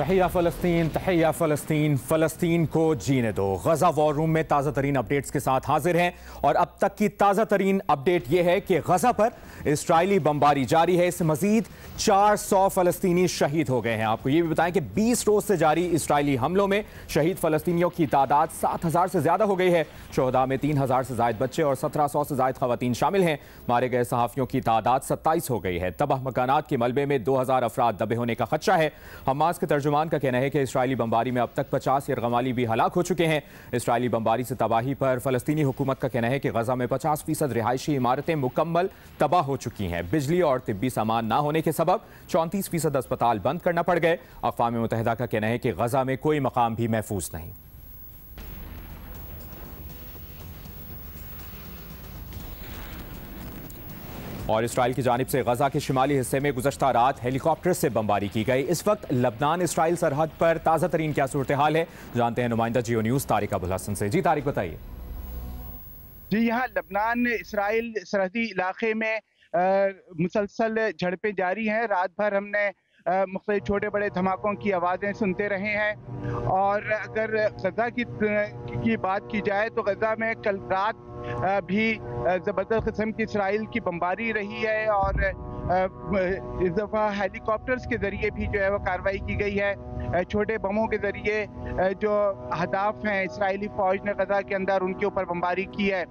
तहिया फ़लस्तीन, तहिया फ़लस्तीन, फ़लस्तीन को जीने दो। गज़ा वॉर रूम में ताज़ा तरीन अपडेट्स के साथ हाजिर हैं और अब तक की ताज़ा तरीन अपडेट यह है कि गज़ा पर इस्राइली बमबारी जारी है। इससे मजीद 400 फ़लस्तीनी शहीद हो गए हैं। आपको ये भी बताएं कि 20 रोज़ से जारी इस्राइली हमलों में शहीद फ़लस्तीनियों की तादाद 7,000 से ज़्यादा हो गई है। शोहदा में 3,000 से ज़ायद बच्चे और 1,700 से ज़ायद ख़वातीन शामिल हैं। मारे गए सहाफ़ियों की तादाद 27 हो गई है। तबाह मकानात के मलबे में 2,000 अफराद दबे होने का खदशा है। हमास के तर्जुमान का कहना है कि इस्राइली बमबारी में अब तक 50 यरगमाली भी हलाक हो चुके हैं। इस्राइली बमबारी से तबाही पर फ़लस्तीनी हुकूमत का कहना है कि गज़ा में 50% रिहायशी इमारतें मुकम्मल तबाह हो चुकी हैं। बिजली और तिब्बी सामान ना होने के सबब 34% अस्पताल बंद करना पड़ गए। अक़वाम मुत्तहिदा का कहना है कि गज़ा में कोई मकाम भी महफूज नहीं। और इस्राइल की जानिब से गजा के शिमाली हिस्से में गुज़श्ता रात हेलीकॉप्टर से बमबारी की गई। इस वक्त लबनान इसराइल सरहद पर ताज़ा तरीन क्या सूरत हाल है, जानते हैं नुमाइंदा जियो न्यूज़ तारिक अबुल हसन से। जी तारिक, बताइए। जी, यहाँ लबनान इसराइल सरहदी इलाके में मुसलसल झड़पें जारी हैं। रात भर हमने मुख्तलिफ छोटे बड़े धमाकों की आवाज़ें सुनते रहे हैं। और अगर गजा की बात की जाए तो गजा में कल रात भी ज़बरदस्त किस्म की इसराइल की बमबारी रही है और इस दफ़ा हेलीकॉप्टर्स के ज़रिए भी जो है वो कार्रवाई की गई है। छोटे बमों के ज़रिए जो अहदाफ हैं इसराइली फ़ौज ने गजा के अंदर उनके ऊपर बमबारी की है।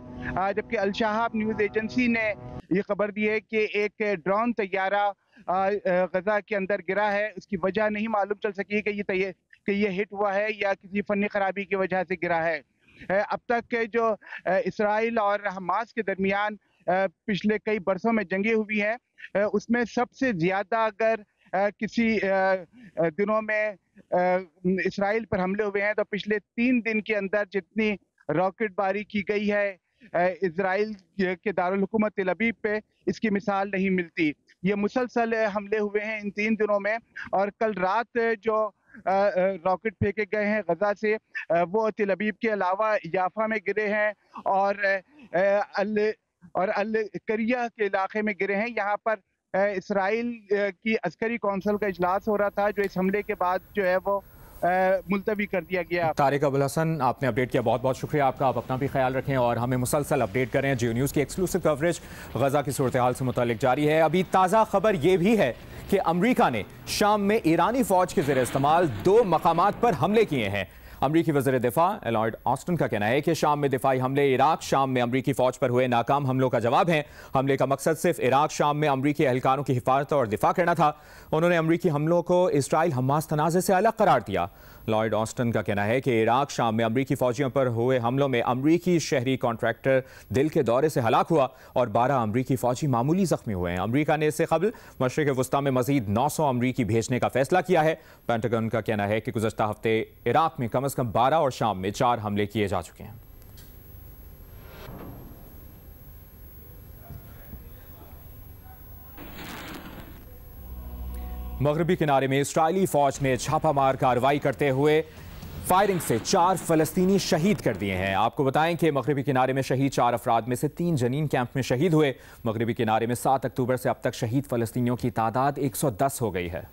जबकि अल शहाब न्यूज़ एजेंसी ने ये खबर दी है कि एक ड्रोन तैयारा गजा के अंदर गिरा है। उसकी वजह नहीं मालूम चल सकी कि ये हिट हुआ है या किसी फनी खराबी की वजह से गिरा है। अब तक जो इसराइल और हमास के दरमियान पिछले कई बरसों में जंगें हुई हैं, उसमें सबसे ज़्यादा अगर किसी दिनों में इसराइल पर हमले हुए हैं तो पिछले 3 दिन के अंदर जितनी रॉकेटबारी की गई है इजराइल के दारुल हुकूमत तेल अवीव पे, इसकी मिसाल नहीं मिलती। ये मुसलसल हमले हुए हैं इन 3 दिनों में। और कल रात जो रॉकेट फेंके गए हैं गजा से, वो तेल अवीव के अलावा याफा में गिरे हैं और अल करिया के इलाके में गिरे हैं। यहाँ पर इसराइल की अस्करी कौंसिल का इजलास हो रहा था, जो इस हमले के बाद जो है वो मुलतवी कर दिया गया। तारिक अबुल हसन, आपने अपडेट किया, बहुत बहुत शुक्रिया आपका। आप अपना भी ख्याल रखें और हमें मुसलसल अपडेट करें। जियो न्यूज़ की एक्सक्लूसिव कवरेज गजा की सूरत हाल से मुतालिक जारी है। अभी ताज़ा खबर यह भी है कि अमरीका ने शाम में ईरानी फौज के ज़रिए इस्तेमाल 2 मकामात पर हमले किए हैं। अमरीकी वज़ीर दिफा लॉयड ऑस्टिन का कहना है कि शाम में दिफाई हमले इराक शाम में अमरीकी फौज पर हुए नाकाम हमलों का जवाब है। हमले का मकसद सिर्फ इराक शाम में अमरीकी एहलकारों की हिफाजत और दिफा करना था। उन्होंने अमरीकी हमलों को इसराइल हमास तनाज़े से अलग करार दिया। लॉयड ऑस्टिन का कहना है कि इराक शाम में अमरीकी फौजियों पर हुए हमलों में अमरीकी शहरी कॉन्ट्रैक्टर दिल के दौरे से हलाक हुआ और 12 अमरीकी फौजी मामूली जख्मी हुए हैं। अमरीका ने इससे कबल मशरिक़ वस्ता में मजीद 900 अमरीकी भेजने का फैसला किया है। पेंटागन का कहना है कि गुज़श्ता हफ्ते इराक में कम से कम 12 और शाम में 4 हमले किए जा चुके हैं। मगरबी किनारे में इस्राइली फौज ने छापामार कार्रवाई करते हुए फायरिंग से 4 फ़लस्तीनी शहीद कर दिए हैं। आपको बताएं कि मगरबी किनारे में शहीद 4 अफराद में से 3 जनीन कैंप में शहीद हुए। मगरबी किनारे में 7 अक्टूबर से अब तक शहीद फ़लस्तीनियों की तादाद 110 हो गई है।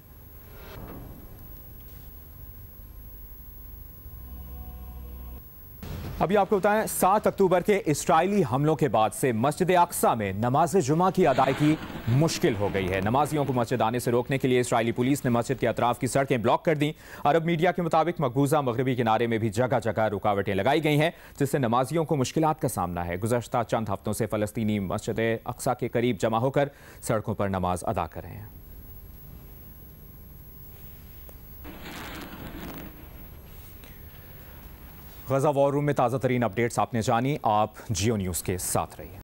अभी आपको बताएं, 7 अक्टूबर के इस्राइली हमलों के बाद से मस्जिद अक्सा में नमाज जुमा की अदायगी मुश्किल हो गई है। नमाजियों को मस्जिद आने से रोकने के लिए इस्राइली पुलिस ने मस्जिद के अतराफ की सड़कें ब्लॉक कर दी। अरब मीडिया के मुताबिक मकबूजा मगरबी किनारे में भी जगह जगह रुकावटें लगाई गई हैं, जिससे नमाजियों को मुश्किलात का सामना है। गुज़श्ता चंद हफ्तों से फ़लस्तीनी मस्जिद अक्सा के करीब जमा होकर सड़कों पर नमाज अदा कर रहे हैं। गजा वॉर रूम में ताज़ा तरीन अपडेट्स आपने जानी। आप जियो न्यूज़ के साथ रहिए।